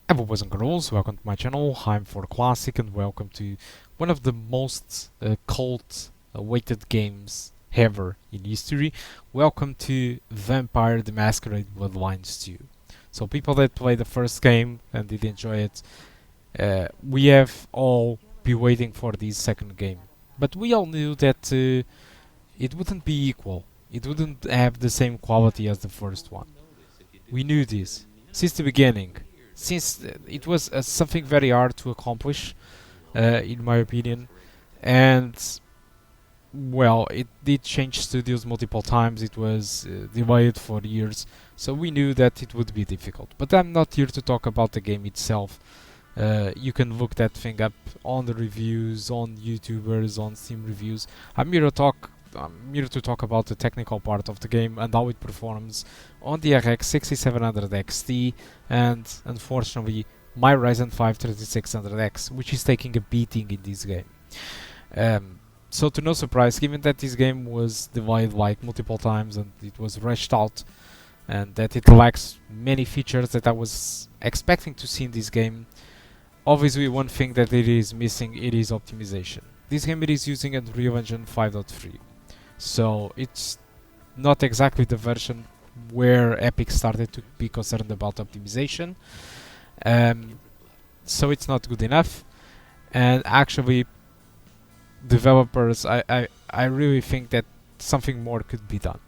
Hello boys and girls, welcome to my channel. I'm for Classic and welcome to one of the most cult awaited games ever in history. Welcome to Vampire the Masquerade Bloodlines 2. So people that played the first game and did enjoy it, we have all been waiting for this second game. But we all knew that it wouldn't be equal. It wouldn't have the same quality as the first one. We knew this since the beginning, since it was something very hard to accomplish, in my opinion, and well, it did change studios multiple times. It was delayed for years, so we knew that it would be difficult. But I'm not here to talk about the game itself. You can look that thing up on the reviews, on YouTubers, on Steam reviews. I'm here to talk about the technical part of the game and how it performs on the RX 6700 XT and unfortunately my Ryzen 5 3600X, which is taking a beating in this game. So to no surprise, given that this game was delayed like multiple times and it was rushed out and that it lacks many features that I was expecting to see in this game, obviously one thing that it is missing, it is optimization. This game it is using Unreal Engine 5.3. So it's not exactly the version where Epic started to be concerned about optimization. So it's not good enough. And actually, developers, I really think that something more could be done.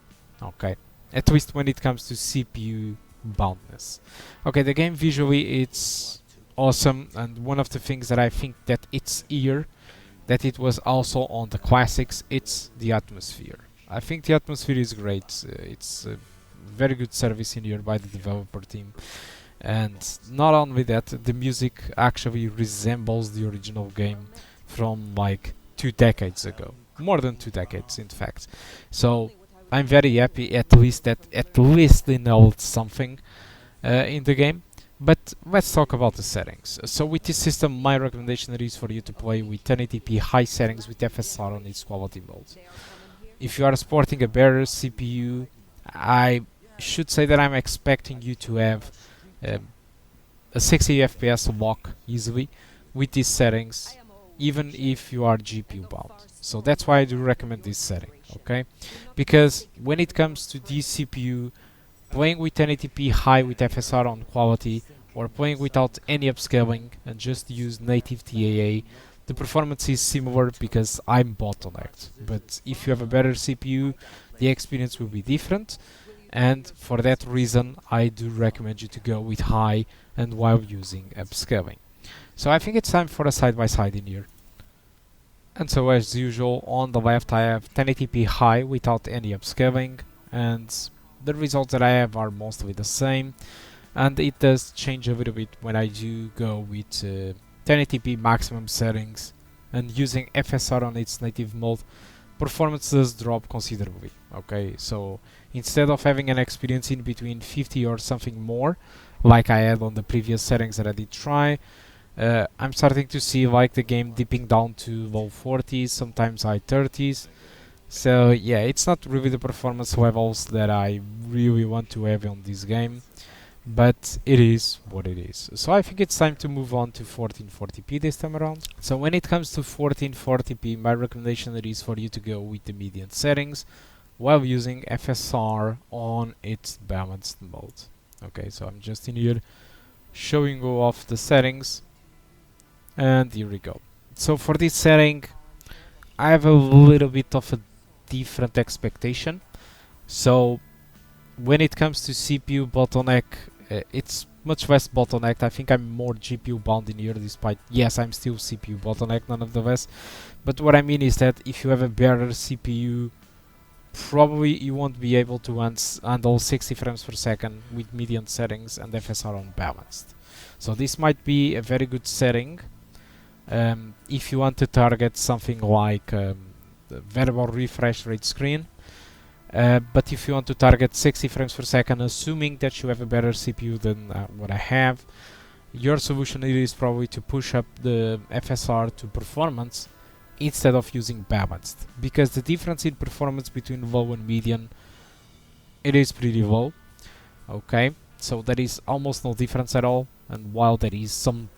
Okay, at least when it comes to CPU boundness. Okay, the game visually it's awesome, and one of the things that I think that it's here that it was also on the classics, it's the atmosphere. I think the atmosphere is great. It's a very good service in here by the developer team. And not only that, the music actually resembles the original game from like 2 decades ago. More than 2 decades, in fact. So I'm very happy at least they nailed something in the game. But let's talk about the settings. So with this system, my recommendation is for you to play with 1080p high settings with FSR on its quality mode. If you are sporting a better CPU, I should say that I'm expecting you to have a 60 FPS lock easily with these settings, even if you are GPU bound. So that's why I do recommend this setting, okay? Because when it comes to this CPU, playing with 1080p high with FSR on quality or playing without any upscaling and just use native TAA, the performance is similar because I'm bottlenecked. But if you have a better CPU, the experience will be different, and for that reason I do recommend you to go with high and while using upscaling. So I think it's time for a side-by-side in here. And so as usual, on the left I have 1080p high without any upscaling, and the results that I have are mostly the same, and it does change a little bit when I do go with 1080p maximum settings and using FSR on its native mode. Performance does drop considerably. Okay, so instead of having an experience in between 50 or something more, like I had on the previous settings that I did try, I'm starting to see like the game dipping down to low 40s, sometimes high 30s. So yeah, it's not really the performance levels that I really want to have on this game, but it is what it is. So I think it's time to move on to 1440p this time around. So when it comes to 1440p, my recommendation is for you to go with the median settings while using FSR on its balanced mode. Okay, so I'm just in here showing you off the settings, and here we go. So for this setting, I have a little bit of a different expectation. So when it comes to CPU bottleneck, it's much less bottlenecked. I think I'm more GPU bound in here, despite yes, I'm still CPU bottlenecked nonetheless. But what I mean is that if you have a better CPU, probably you won't be able to handle 60 frames per second with median settings and FSR on balanced. So this might be a very good setting if you want to target something like the variable refresh rate screen. But if you want to target 60 frames per second, assuming that you have a better CPU than what I have, your solution is probably to push up the FSR to performance instead of using balanced, because the difference in performance between low and median, it is pretty low. Okay, So there is almost no difference at all, and while there is some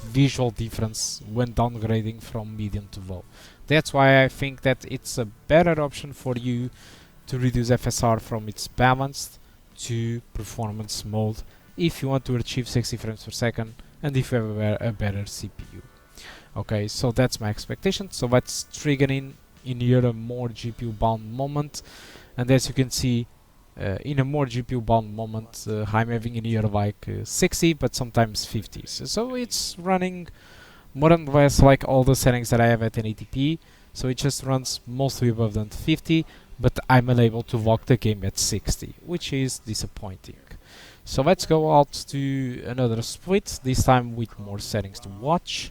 visual difference when downgrading from medium to low. That's why I think that it's a better option for you to reduce FSR from its balanced to performance mode if you want to achieve 60 frames per second and if you have a better CPU. Okay, so that's my expectation. So let's trigger in here a more GPU bound moment, and as you can see, in a more GPU bound moment, I'm having in here like 60 but sometimes 50s. So it's running more or less like all the settings that I have at 1080p, so it just runs mostly above than 50, but I'm unable to lock the game at 60, which is disappointing. So let's go out to another split, this time with more settings to watch.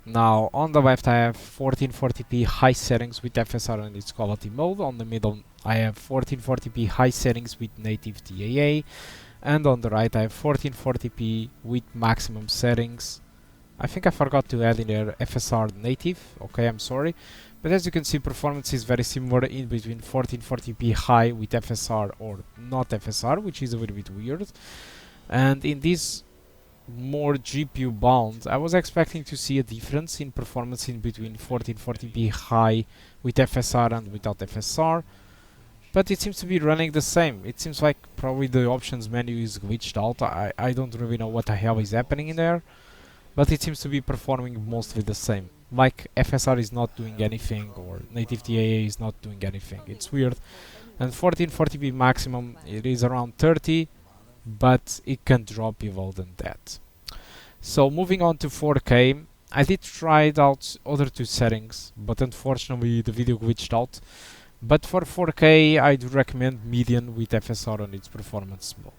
Now on the left I have 1440p high settings with FSR and its quality mode. On the middle I have 1440p high settings with native TAA, and on the right I have 1440p with maximum settings. I think I forgot to add in there FSR native, okay, I'm sorry. But as you can see, performance is very similar in between 1440p high with FSR or not FSR, which is a little bit weird. And in this more GPU bound, I was expecting to see a difference in performance in between 1440p high with FSR and without FSR, but it seems to be running the same. It seems like probably the options menu is glitched out. I don't really know what the hell is happening in there, but it seems to be performing mostly the same. Like FSR is not doing anything or native TAA is not doing anything. It's weird. And 1440p maximum, it is around 30, but it can drop below than that. So moving on to 4K, I did try it out other two settings, but unfortunately the video glitched out. But for 4K I do recommend median with FSR on its performance mode.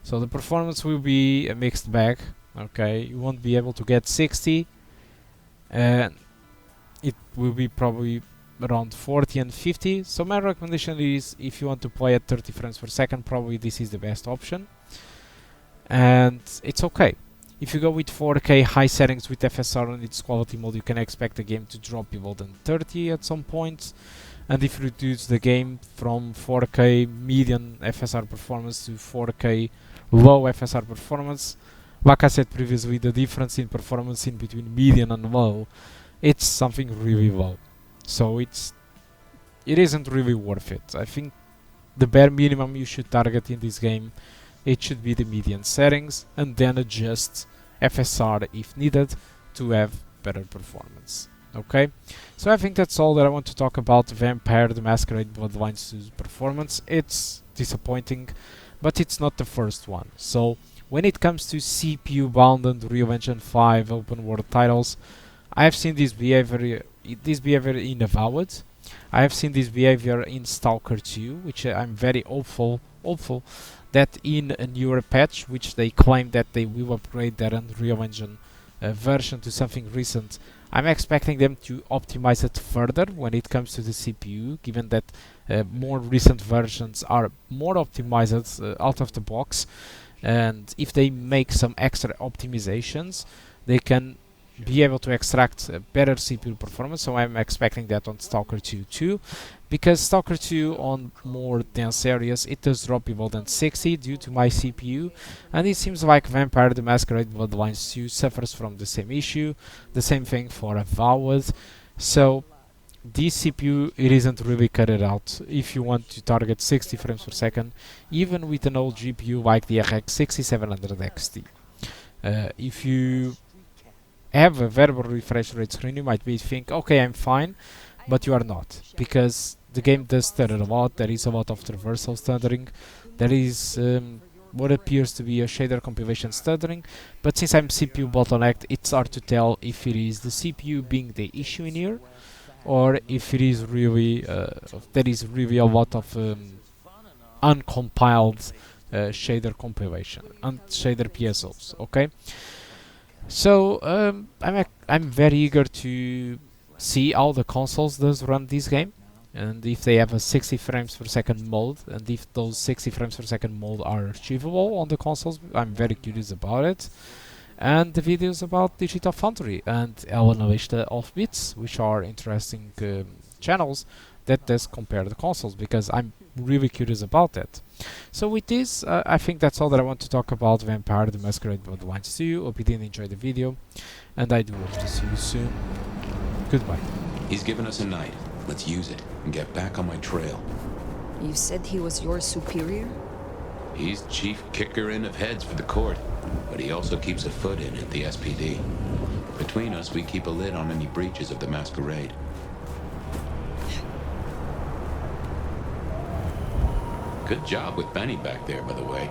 So the performance will be a mixed bag, okay, you won't be able to get 60, and it will be probably around 40 and 50. So my recommendation is, if you want to play at 30 frames per second, probably this is the best option, and it's okay. If you go with 4K high settings with FSR on its quality mode, you can expect the game to drop below than 30 at some point. And if you reduce the game from 4K median FSR performance to 4K low FSR performance, like I said previously, the difference in performance in between median and low, it's something really low. So it isn't really worth it. I think the bare minimum you should target in this game, it should be the median settings, and then adjust FSR if needed to have better performance. Okay, so I think that's all that I want to talk about Vampire the Masquerade Bloodlines 2's performance. It's disappointing, but it's not the first one. So when it comes to CPU bound and Unreal Engine 5 open world titles, I have seen this behavior in Avowed. I have seen this behavior in Stalker 2, which I'm very hopeful that in a newer patch, which they claim that they will upgrade their Unreal Engine version to something recent, I'm expecting them to optimize it further when it comes to the CPU, given that more recent versions are more optimized out of the box, and if they make some extra optimizations, they can be able to extract better CPU performance. So I'm expecting that on Stalker 2 too, because Stalker 2 on more dense areas, it does drop below than 60 due to my CPU, and it seems like Vampire the Masquerade Bloodlines 2 suffers from the same issue. The same thing for Avowed. So this CPU, it isn't really cut it out if you want to target 60 frames per second, even with an old GPU like the RX 6700 XT. If you have a variable refresh rate screen, you might think, okay, I'm fine, but you are not, because the game does stutter a lot. There is a lot of traversal stuttering, there is what appears to be a shader compilation stuttering, but since I'm CPU bottlenecked, it's hard to tell if it is the CPU being the issue in here, or if it is really there is really a lot of uncompiled shader compilation and shader PSOs. Okay, so I'm very eager to see how the consoles does run this game, and if they have a 60 frames per second mode, and if those 60 frames per second mode are achievable on the consoles. I'm very curious about it. And the videos about Digital Foundry and El Analista of Bits, which are interesting channels that does compare the consoles, because I'm really curious about that. So with this, I think that's all that I want to talk about Vampire the Masquerade Bloodlines 2. Hope you did enjoy the video, and I do hope to see you soon. Goodbye. He's given us a night. Let's use it and get back on my trail. You said he was your superior? He's chief kicker in of heads for the court, but he also keeps a foot in at the SPD. Between us, we keep a lid on any breaches of the Masquerade. Good job with Benny back there, by the way.